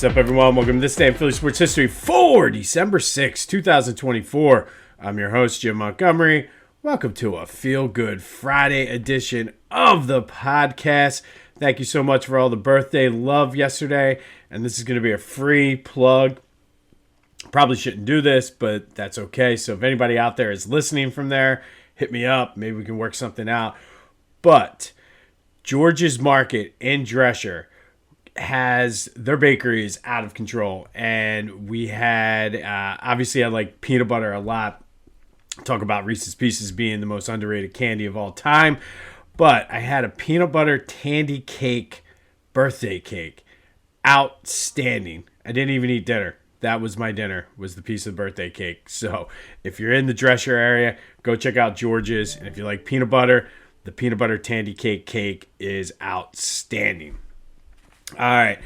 What's up, everyone? Welcome to this day in Philly sports history for December 6, 2024. I'm your host, Jim Montgomery. Welcome to a feel-good Friday edition of the podcast. Thank you so much for all the birthday love yesterday, and this is going to be a free plug. Probably shouldn't do this, but that's okay. So if anybody out there is listening from there, hit me up. Maybe we can work something out. But George's Market in Dresher has their bakery is out of control, and we had obviously I like peanut butter a lot. Talk about Reese's Pieces being the most underrated candy of all time, but I had a peanut butter tandy cake, birthday cake, outstanding. I didn't even eat dinner. That was my dinner, was the piece of birthday cake. So if you're in the Dresher area, go check out George's, and if you like peanut butter, the peanut butter tandy cake is outstanding. All right.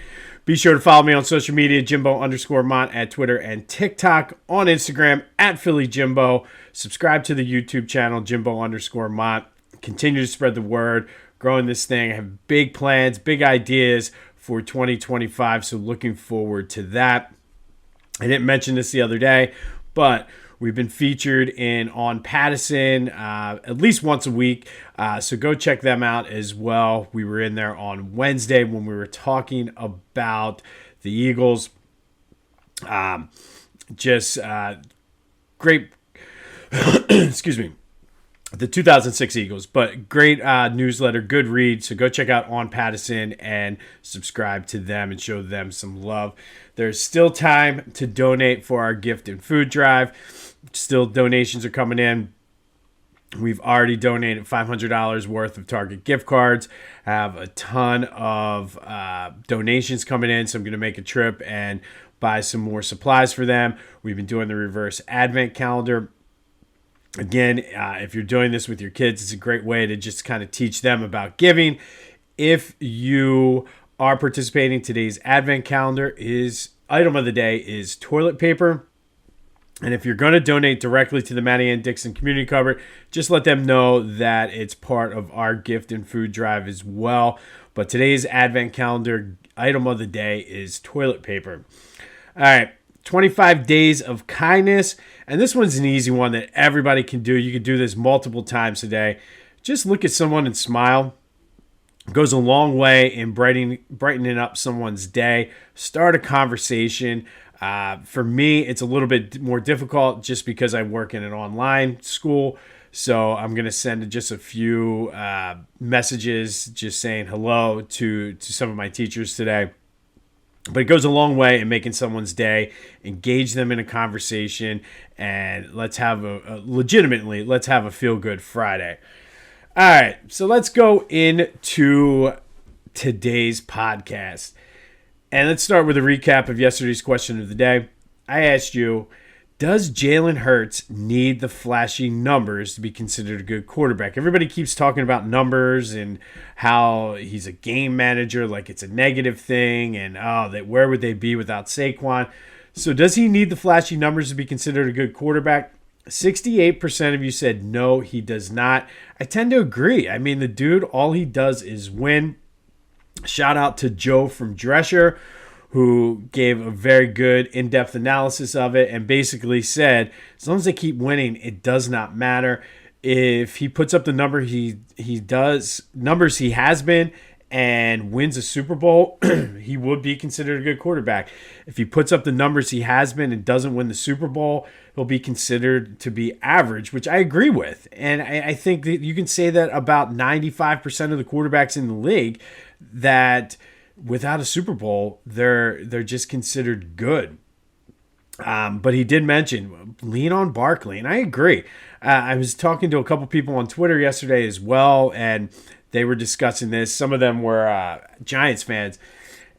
Be sure to follow me on social media, Jimbo_Mont at Twitter and TikTok, on Instagram at PhillyJimbo. Subscribe to the YouTube channel, Jimbo_Mont. Continue to spread the word, growing this thing. I have big plans, big ideas for 2025, so looking forward to that. I didn't mention this the other day, but we've been featured on Pattison at least once a week, so go check them out as well. We were in there on Wednesday when we were talking about the Eagles. Great, excuse me, the 2006 Eagles, but great newsletter, good read. So go check out On Pattison and subscribe to them and show them some love. There's still time to donate for our gift and food drive. Still, donations are coming in. We've already donated $500 worth of Target gift cards. I have a ton of donations coming in, so I'm going to make a trip and buy some more supplies for them. We've been doing the reverse advent calendar. Again, if you're doing this with your kids, it's a great way to just kind of teach them about giving. If you are participating, today's advent calendar item of the day is toilet paper. And if you're going to donate directly to the Matty Ann Dixon Community Cupboard, just let them know that it's part of our gift and food drive as well. But today's advent calendar item of the day is toilet paper. All right, 25 days of kindness. And this one's an easy one that everybody can do. You can do this multiple times a day. Just look at someone and smile. It goes a long way in brightening up someone's day. Start a conversation. For me, it's a little bit more difficult just because I work in an online school. So I'm going to send just a few messages just saying hello to some of my teachers today. But it goes a long way in making someone's day, engage them in a conversation, and let's have a feel-good Friday. All right, so let's go into today's podcast. And let's start with a recap of yesterday's question of the day. I asked you, does Jalen Hurts need the flashy numbers to be considered a good quarterback? Everybody keeps talking about numbers and how he's a game manager, like it's a negative thing, and where would they be without Saquon? So does he need the flashy numbers to be considered a good quarterback? 68% of you said no, he does not. I tend to agree. I mean, the dude, all he does is win. Shout out to Joe from Dresher, who gave a very good in-depth analysis of it and basically said, as long as they keep winning, it does not matter. If he puts up the numbers he has been, and wins a Super Bowl, he would be considered a good quarterback. If he puts up the numbers he has been and doesn't win the Super Bowl, he'll be considered to be average, which I agree with. And I think that you can say that about 95% of the quarterbacks in the league, that without a Super Bowl, they're just considered good. But he did mention lean on Barkley, and I agree. I was talking to a couple people on Twitter yesterday as well, and they were discussing this. Some of them were Giants fans.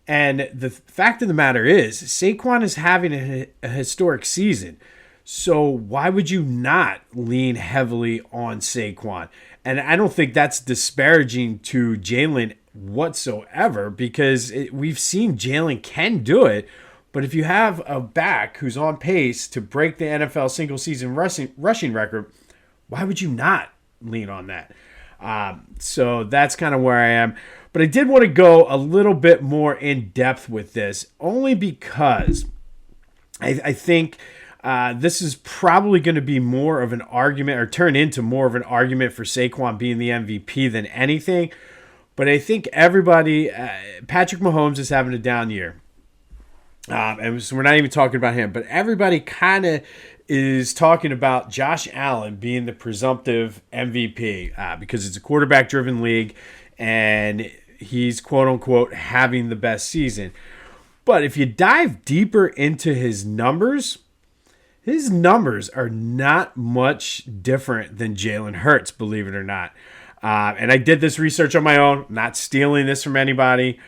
And the fact of the matter is, Saquon is having a historic season. So why would you not lean heavily on Saquon? And I don't think that's disparaging to Jalen whatsoever, because we've seen Jalen can do it. But if you have a back who's on pace to break the NFL single-season rushing record, why would you not lean on that? So that's kind of where I am. But I did want to go a little bit more in depth with this, only because I think this is probably going to be more of an argument, or turn into more of an argument for Saquon being the MVP than anything. But I think everybody, Patrick Mahomes is having a down year. And so we're not even talking about him, but everybody kind of is talking about Josh Allen being the presumptive MVP because it's a quarterback-driven league, and he's quote-unquote having the best season. But if you dive deeper into his numbers are not much different than Jalen Hurts, believe it or not. And I did this research on my own, not stealing this from anybody.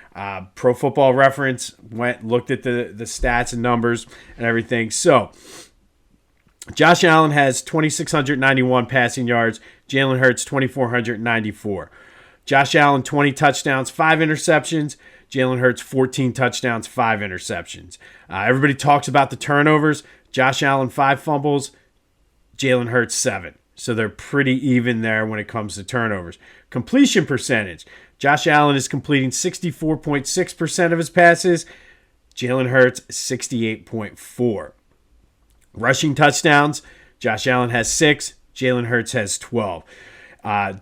Pro Football Reference looked at the stats and numbers and everything. So Josh Allen has 2,691 passing yards. Jalen Hurts, 2,494. Josh Allen, 20 touchdowns, 5 interceptions. Jalen Hurts, 14 touchdowns, 5 interceptions. Everybody talks about the turnovers. Josh Allen, 5 fumbles. Jalen Hurts, 7. So they're pretty even there when it comes to turnovers. Completion percentage. Josh Allen is completing 64.6% of his passes. Jalen Hurts, 68.4%. Rushing touchdowns. Josh Allen has 6. Jalen Hurts has 12.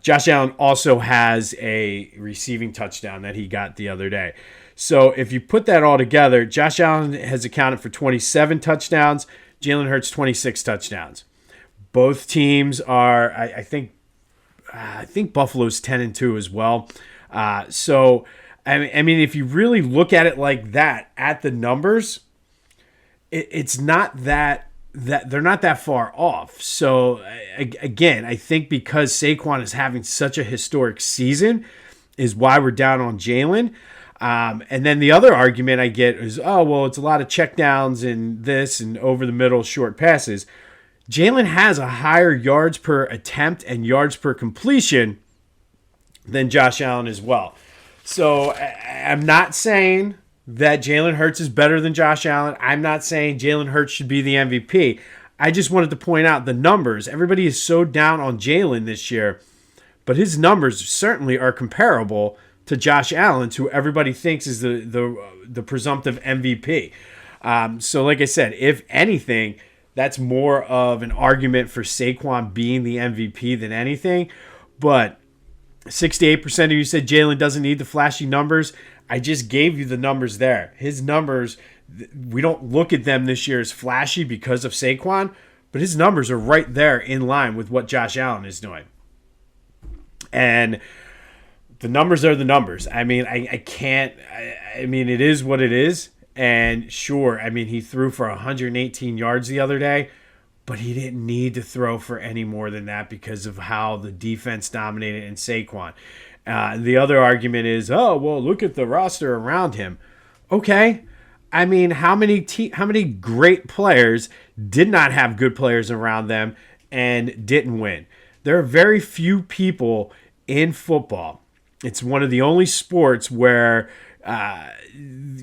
Josh Allen also has a receiving touchdown that he got the other day. So if you put that all together, Josh Allen has accounted for 27 touchdowns. Jalen Hurts, 26 touchdowns. Both teams are, I think Buffalo's 10-2 as well. So, I mean, if you really look at it like that, at the numbers, it's not that they're not that far off. So, again, I think because Saquon is having such a historic season is why we're down on Jalen. And then the other argument I get is, oh, well, it's a lot of checkdowns and this and over the middle short passes. Jalen has a higher yards per attempt and yards per completion than Josh Allen as well. So I'm not saying that Jalen Hurts is better than Josh Allen. I'm not saying Jalen Hurts should be the MVP. I just wanted to point out the numbers. Everybody is so down on Jalen this year, but his numbers certainly are comparable to Josh Allen, who everybody thinks is the presumptive MVP. So like I said, if anything, that's more of an argument for Saquon being the MVP than anything. But 68% of you said Jalen doesn't need the flashy numbers. I just gave you the numbers there. His numbers, we don't look at them this year as flashy because of Saquon, but his numbers are right there in line with what Josh Allen is doing. And the numbers are the numbers. I mean, I can't, I mean, it is what it is. And sure, I mean, he threw for 118 yards the other day, but he didn't need to throw for any more than that because of how the defense dominated in Saquon. The other argument is, oh, well, look at the roster around him. Okay. I mean, how many great players did not have good players around them and didn't win? There are very few people in football. It's one of the only sports where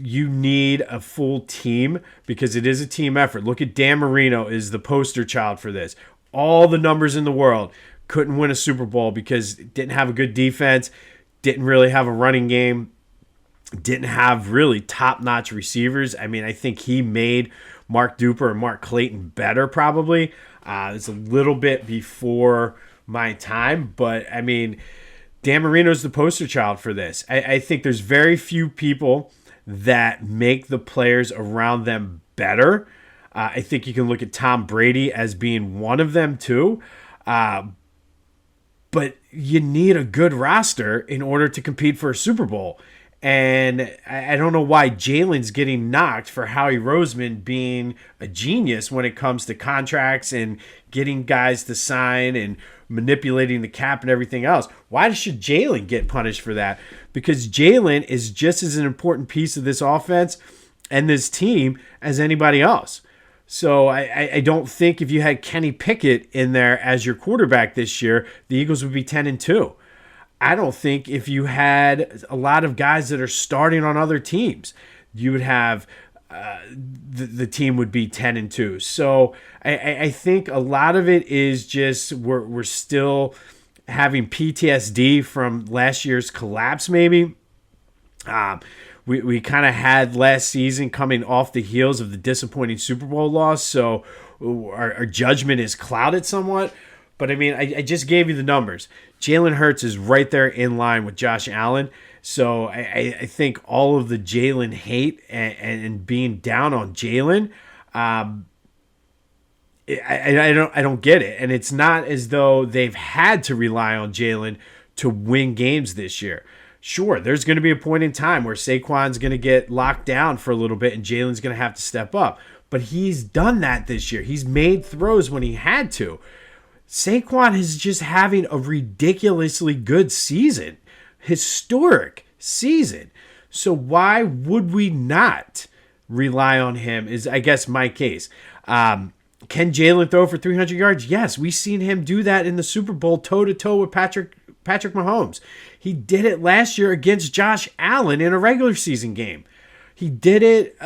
you need a full team because it is a team effort. Look at Dan Marino is the poster child for this. All the numbers in the world, couldn't win a Super Bowl because it didn't have a good defense, didn't really have a running game, didn't have really top-notch receivers. I mean, I think he made Mark Duper and Mark Clayton better probably. It's a little bit before my time, but I mean, Dan Marino's the poster child for this. I think there's very few people that make the players around them better. I think you can look at Tom Brady as being one of them too. But you need a good roster in order to compete for a Super Bowl. And I don't know why Jalen's getting knocked for Howie Roseman being a genius when it comes to contracts and getting guys to sign and manipulating the cap and everything else. Why should Jalen get punished for that? Because Jalen is just as an important piece of this offense and this team as anybody else. So I don't think if you had Kenny Pickett in there as your quarterback this year, the Eagles would be 10-2. I don't think if you had a lot of guys that are starting on other teams, you would have the team would be 10-2. So I think a lot of it is just we're still having PTSD from last year's collapse, maybe. We kind of had last season coming off the heels of the disappointing Super Bowl loss, so our judgment is clouded somewhat. But I mean, I just gave you the numbers. Jalen Hurts is right there in line with Josh Allen. So I think all of the Jalen hate and being down on Jalen, I don't get it. And it's not as though they've had to rely on Jalen to win games this year. Sure, there's going to be a point in time where Saquon's going to get locked down for a little bit and Jalen's going to have to step up. But he's done that this year. He's made throws when he had to. Saquon is just having a ridiculously good season. Historic season. So why would we not rely on him is, I guess, my case. Can Jalen throw for 300 yards? Yes, we've seen him do that in the Super Bowl toe-to-toe with Patrick Mahomes. He did it last year against Josh Allen in a regular season game. He did it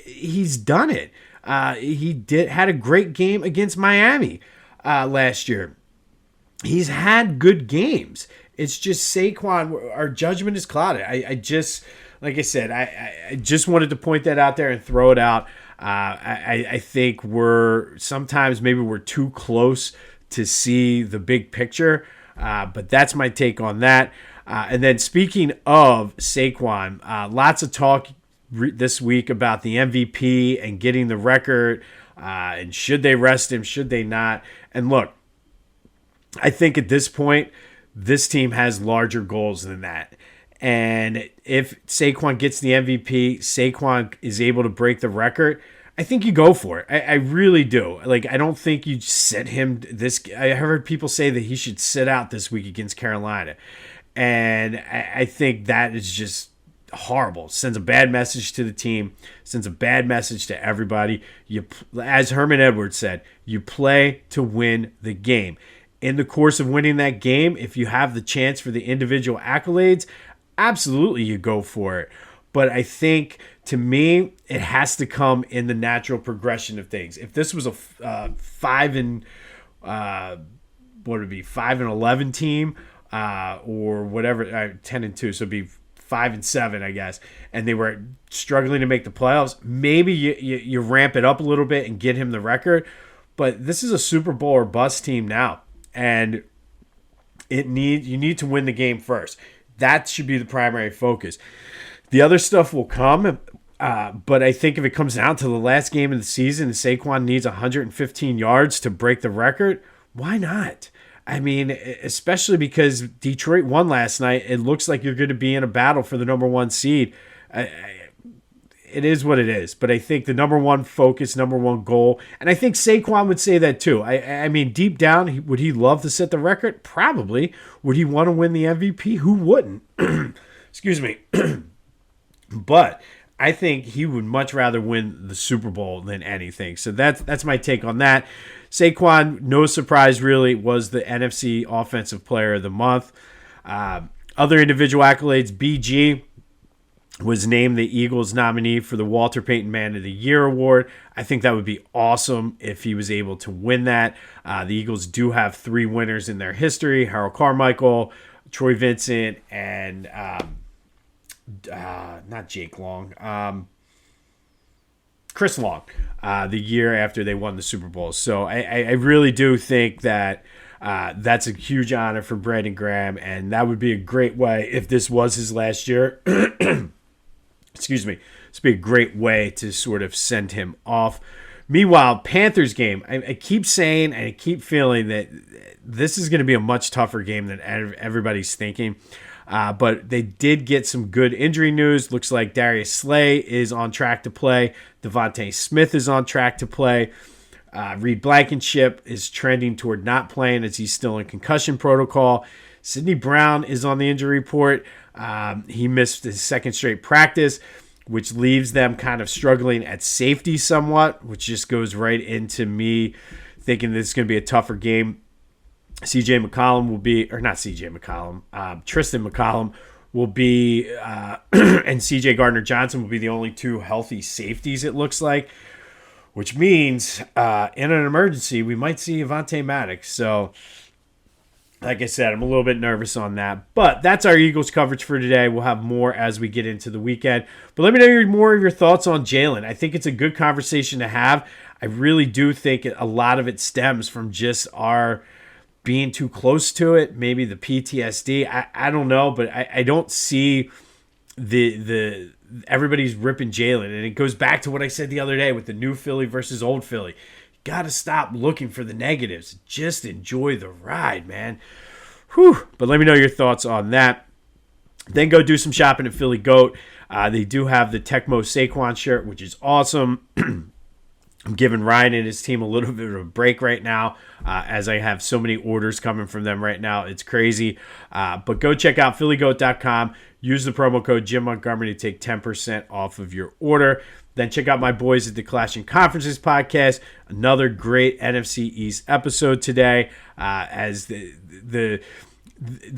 he's done it. He had a great game against Miami last year. He's had good games. It's just Saquon, our judgment is clouded. I just, like I said, I just wanted to point that out there and throw it out. I think sometimes maybe we're too close to see the big picture. But that's my take on that. And then speaking of Saquon, lots of talk this week about the MVP and getting the record. And should they rest him? Should they not? And look, I think at this point, this team has larger goals than that. And if Saquon gets the MVP, Saquon is able to break the record, I think you go for it. I really do. I don't think you sit him I heard people say that he should sit out this week against Carolina. And I think that is just horrible. Sends a bad message to the team. Sends a bad message to everybody. As Herman Edwards said, you play to win the game. In the course of winning that game, if you have the chance for the individual accolades, absolutely you go for it. But I think, to me, it has to come in the natural progression of things. If this was a 5-11 team, or whatever, 10-2, so it'd be 5-7, I guess, and they were struggling to make the playoffs, maybe you ramp it up a little bit and get him the record. But this is a Super Bowl or bust team now, and you need to win the game first. That should be the primary focus. The other stuff will come, but I think if it comes down to the last game of the season and Saquon needs 115 yards to break the record, why not? I mean, especially because Detroit won last night. It looks like you're going to be in a battle for the number one seed. It is what it is. But I think the number one focus, number one goal, and I think Saquon would say that too. I mean, deep down, would he love to set the record? Probably. Would he want to win the MVP? Who wouldn't? Excuse me. But I think he would much rather win the Super Bowl than anything. So that's my take on that. Saquon, no surprise really, was the NFC Offensive Player of the Month. Other individual accolades, BG was named the Eagles nominee for the Walter Payton Man of the Year award. I think that would be awesome if he was able to win that. The Eagles do have 3 winners in their history: Harold Carmichael, Troy Vincent, and not Jake Long, Chris Long, the year after they won the Super Bowl. So I really do think that that's a huge honor for Brandon Graham, and that would be a great way, if this was his last year, excuse me, this would be a great way to sort of send him off. Meanwhile, Panthers game, I keep saying and I keep feeling that this is going to be a much tougher game than everybody's thinking. But they did get some good injury news. Looks like Darius Slay is on track to play. Devontae Smith is on track to play. Reed Blankenship is trending toward not playing as he's still in concussion protocol. Sidney Brown is on the injury report. He missed his second straight practice, which leaves them kind of struggling at safety somewhat, which just goes right into me thinking this is going to be a tougher game. Tristan McCollum will be, and CJ Gardner-Johnson will be the only 2 healthy safeties, it looks like, which means in an emergency, we might see Avonte Maddox. So Like I said, I'm a little bit nervous on that. But that's our Eagles coverage for today. We'll have more as we get into the weekend. But let me know more of your thoughts on Jalen. I think it's a good conversation to have. I really do think a lot of it stems from just our being too close to it. Maybe the PTSD. I don't know, but I don't see the everybody's ripping Jalen. And it goes back to what I said the other day with the new Philly versus old Philly. Got to stop looking for the negatives. Just enjoy the ride, man. Whew. But let me know your thoughts on that. Then go do some shopping at Philly Goat. They do have the Tecmo Saquon shirt, which is awesome. I'm giving Ryan and his team a little bit of a break right now as I have so many orders coming from them right now. It's crazy. But go check out phillygoat.com. Use the promo code Jim Montgomery to take 10% off of your order. Then check out my boys at the Clash and Conferences podcast. Another great NFC East episode today. As the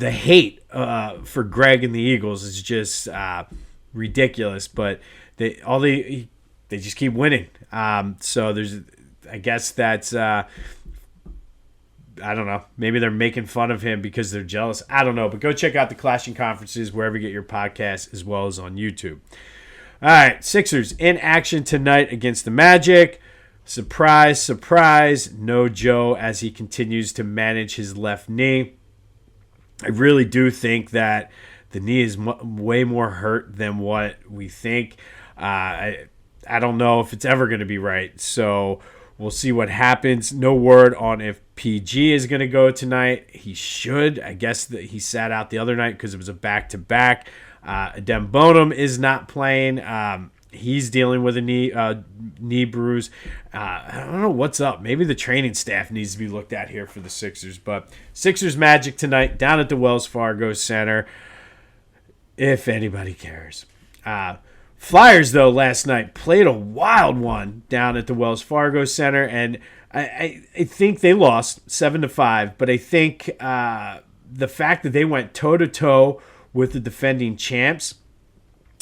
hate for Greg and the Eagles is just ridiculous, but they just keep winning. So I guess that's I don't know. Maybe they're making fun of him because they're jealous. I don't know. But go check out the Clash and Conferences wherever you get your podcasts, as well as on YouTube. All right, Sixers in action tonight against the Magic. Surprise, surprise, no Joe as he continues to manage his left knee. I really do think that the knee is way more hurt than what we think. I don't know if it's ever going to be right, so we'll see what happens. No word on if PG is going to go tonight. He should. I guess that he sat out the other night because it was a back-to-back. Adem Bonham is not playing. He's dealing with a knee bruise. I don't know what's up. Maybe the training staff needs to be looked at here for the Sixers. But Sixers Magic tonight down at the Wells Fargo Center, if anybody cares. Flyers, though, last night played a wild one down at the Wells Fargo Center, and I think they lost 7-5. But I think the fact that they went toe-to-toe with the defending champs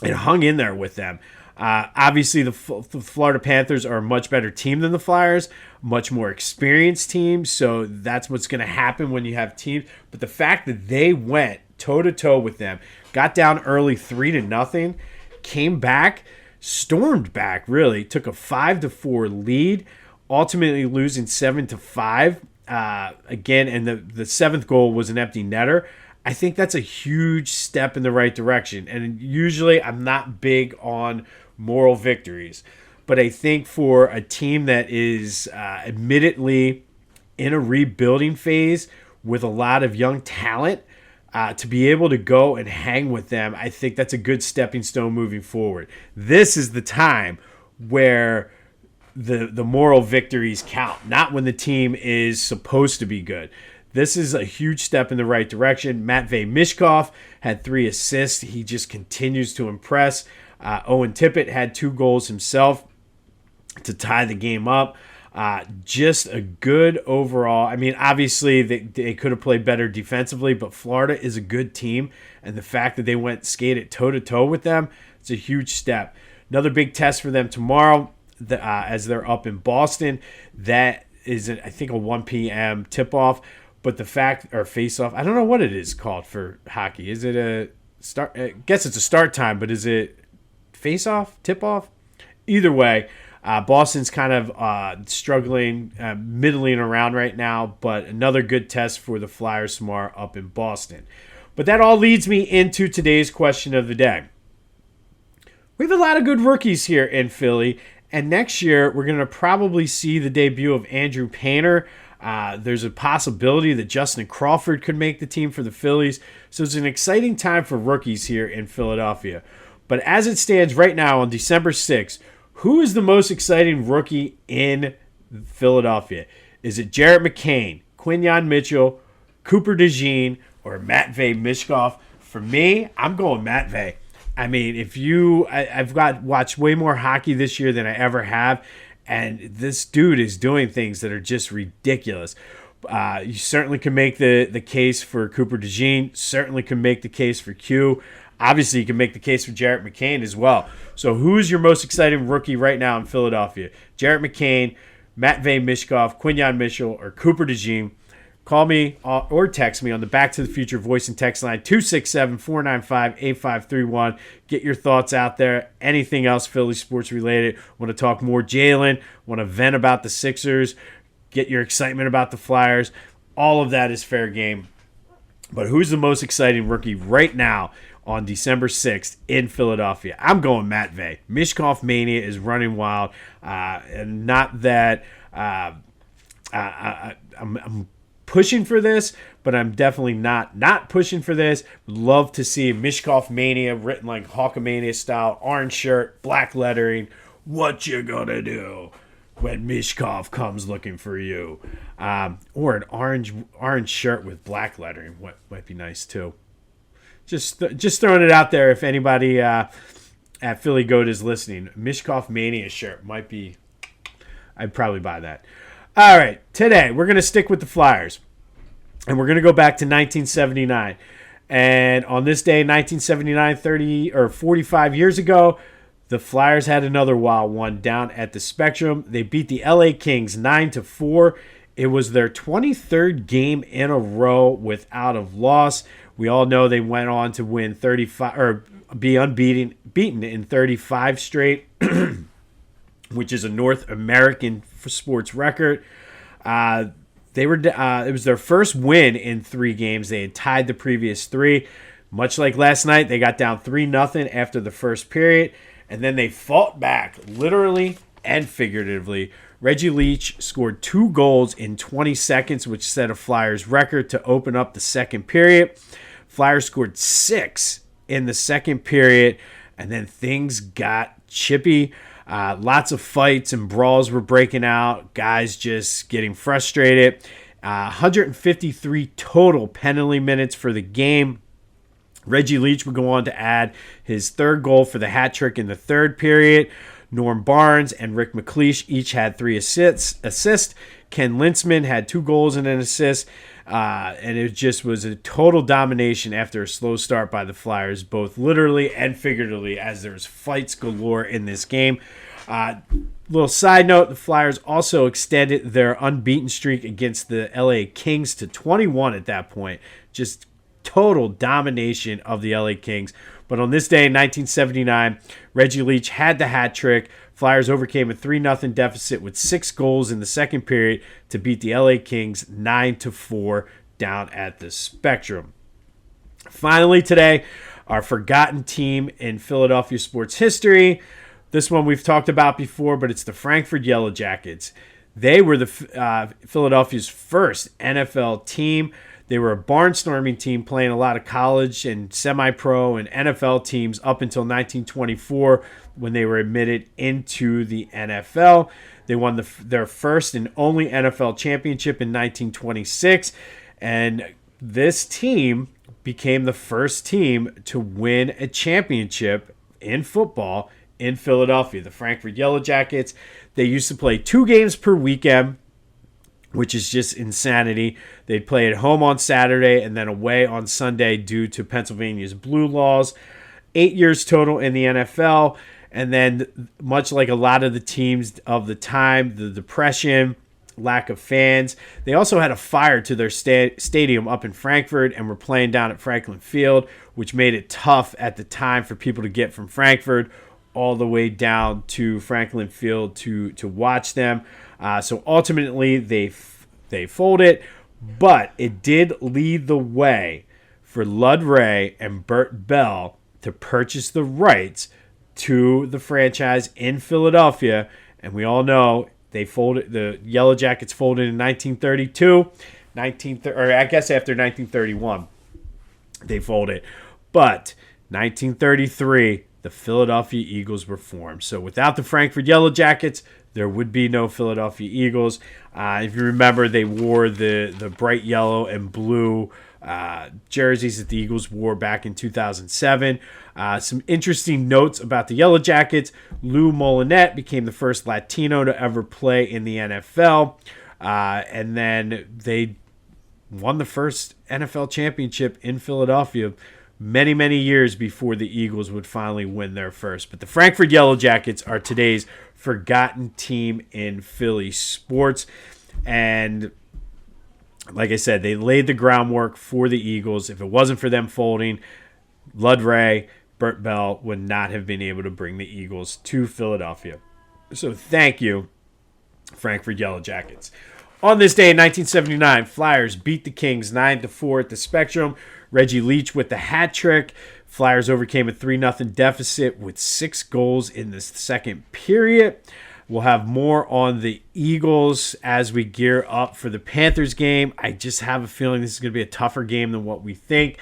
and hung in there with them. Obviously, the Florida Panthers are a much better team than the Flyers, much more experienced team, so that's what's going to happen when you have teams. But the fact that they went toe-to-toe with them, got down early 3-0, came back, stormed back, really, took a 5-4 lead, ultimately losing 7-5. Again, and the seventh goal was an empty netter. I think that's a huge step in the right direction. And usually I'm not big on moral victories. But I think for a team that is admittedly in a rebuilding phase with a lot of young talent, to be able to go and hang with them, I think that's a good stepping stone moving forward. This is the time where the moral victories count, not when the team is supposed to be good. This is a huge step in the right direction. Matvei Mishkov had 3 assists. He just continues to impress. Owen Tippett had 2 goals himself to tie the game up. Just a good overall. I mean, obviously, they could have played better defensively, but Florida is a good team. And the fact that they went skated toe-to-toe with them, it's a huge step. Another big test for them tomorrow as they're up in Boston. That is, I think, a 1 p.m. tip-off. But the fact, or face-off, I don't know what it is called for hockey. Is it a start? I guess it's a start time, but is it face-off, tip-off? Either way, Boston's kind of struggling, middling around right now, but another good test for the Flyers tomorrow up in Boston. But that all leads me into today's question of the day. We have a lot of good rookies here in Philly, and next year we're going to probably see the debut of Andrew Painter. There's a possibility that Justin Crawford could make the team for the Phillies. So it's an exciting time for rookies here in Philadelphia. But as it stands right now on December 6th, who is the most exciting rookie in Philadelphia? Is it Jarrett McCain, Quinyon Mitchell, Cooper DeJean, or Matvei Mishkov? For me, I'm going Matvei. I mean, I've watched way more hockey this year than I ever have. And this dude is doing things that are just ridiculous. You certainly can make the case for Cooper DeJean. Certainly can make the case for Q. Obviously, you can make the case for Jarrett McCain as well. So who's your most exciting rookie right now in Philadelphia? Jarrett McCain, Matvei Mishkov, Quinyon Mitchell, or Cooper DeJean? Call me or text me on the Back to the Future voice and text line 267-495-8531. Get your thoughts out there. Anything else Philly sports related? Want to talk more Jalen? Want to vent about the Sixers? Get your excitement about the Flyers? All of that is fair game. But who's the most exciting rookie right now on December 6th in Philadelphia? I'm going Matt Vey. Mishkov Mania is running wild. And not that I'm pushing for this, but I'm definitely not pushing for this. Would love to see Mishkov Mania written like Hawkamania style, orange shirt, black lettering. What you gonna do when Mishkov comes looking for you? Or an orange shirt with black lettering. What might be nice too. Just throwing it out there. If anybody at Philly Goat is listening, Mishkov Mania shirt might be. I'd probably buy that. All right, today we're going to stick with the Flyers, and we're going to go back to 1979. And on this day, 1979, 45 years ago, the Flyers had another wild one down at the Spectrum. They beat the LA Kings 9-4. It was their 23rd game in a row without a loss. We all know they went on to win 35 or be beaten in 35 straight. Which is a North American sports record. It was their first win in 3 games. They had tied the previous 3. Much like last night, they got down 3-0 after the first period, and then they fought back, literally and figuratively. Reggie Leach scored 2 goals in 20 seconds, which set a Flyers record to open up the second period. Flyers scored 6 in the second period, and then things got chippy. Lots of fights and brawls were breaking out. Guys just getting frustrated. 153 total penalty minutes for the game. Reggie Leach would go on to add his 3rd goal for the hat trick in the 3rd period. Norm Barnes and Rick McLeish each had 3 assists. Ken Linseman had 2 goals and an assist. And it just was a total domination after a slow start by the Flyers, both literally and figuratively, as there was fights galore in this game. Little side note, the Flyers also extended their unbeaten streak against the LA Kings to 21 at that point. Just total domination of the LA Kings. But on this day in 1979, Reggie Leach had the hat trick. Flyers overcame a 3-0 deficit with 6 goals in the second period to beat the LA Kings 9-4 down at the Spectrum. Finally today, our forgotten team in Philadelphia sports history. This one we've talked about before, but it's the Franford Yellow Jackets. They were the Philadelphia's first NFL team. They were a barnstorming team playing a lot of college and semi-pro and NFL teams up until 1924 when they were admitted into the NFL. They won their first and only NFL championship in 1926, and this team became the first team to win a championship in football in Philadelphia. The Frankfurt Yellow Jackets, they used to play 2 games per weekend, which is just insanity. They'd play at home on Saturday and then away on Sunday due to Pennsylvania's blue laws. 8 years total in the NFL. And then, much like a lot of the teams of the time, the Depression, lack of fans, they also had a fire to their stadium up in Frankfurt and were playing down at Franklin Field, which made it tough at the time for people to get from Frankfurt all the way down to Franklin Field to watch them. So ultimately, they folded, but it did lead the way for Lud Ray and Bert Bell to purchase the rights to the franchise in Philadelphia, and we all know they folded. The Yellow Jackets folded in 1932, or I guess after 1931, they folded. But 1933, the Philadelphia Eagles were formed. So without the Frankfurt Yellow Jackets, there would be no Philadelphia Eagles. If you remember, they wore the bright yellow and blue jerseys that the Eagles wore back in 2007. Some interesting notes about the Yellow Jackets. Lou Molinette became the first Latino to ever play in the NFL. And then they won the first NFL championship in Philadelphia many, many years before the Eagles would finally win their first. But the Frankfurt Yellow Jackets are today's forgotten team in Philly sports. And Like I said, they laid the groundwork for the Eagles. If it wasn't for them folding, Ludray, Burt Bell would not have been able to bring the Eagles to Philadelphia. So thank you, Frankford Yellow Jackets. On this day in 1979, Flyers beat the Kings 9-4 at the Spectrum. Reggie Leach with the hat trick. Flyers overcame a 3-0 deficit with 6 goals in the second period. We'll have more on the Eagles as we gear up for the Panthers game. I just have a feeling this is going to be a tougher game than what we think.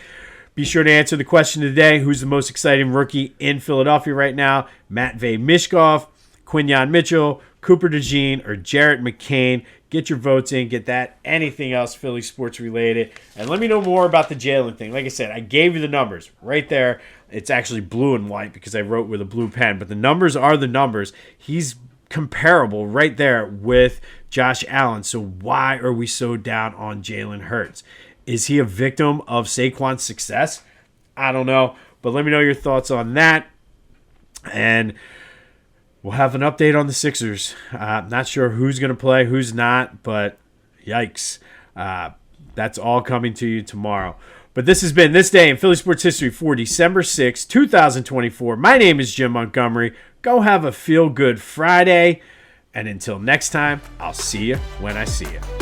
Be sure to answer the question today. Who's the most exciting rookie in Philadelphia right now? Matvei Mishkov, Quinyon Mitchell, Cooper DeJean, or Jarrett McCain? Get your votes in. Get that. Anything else Philly sports related. And let me know more about the Jalen thing. Like I said, I gave you the numbers right there. It's actually blue and white because I wrote with a blue pen. But the numbers are the numbers. He's comparable right there with Josh Allen. So why are we so down on Jalen Hurts? Is he a victim of Saquon's success? I don't know. But let me know your thoughts on that. And we'll have an update on the Sixers. Not sure who's going to play, who's not, but yikes. That's all coming to you tomorrow. But this has been This Day in Philly Sports History for December 6, 2024. My name is Jim Montgomery. Go have a feel-good Friday. And until next time, I'll see you when I see you.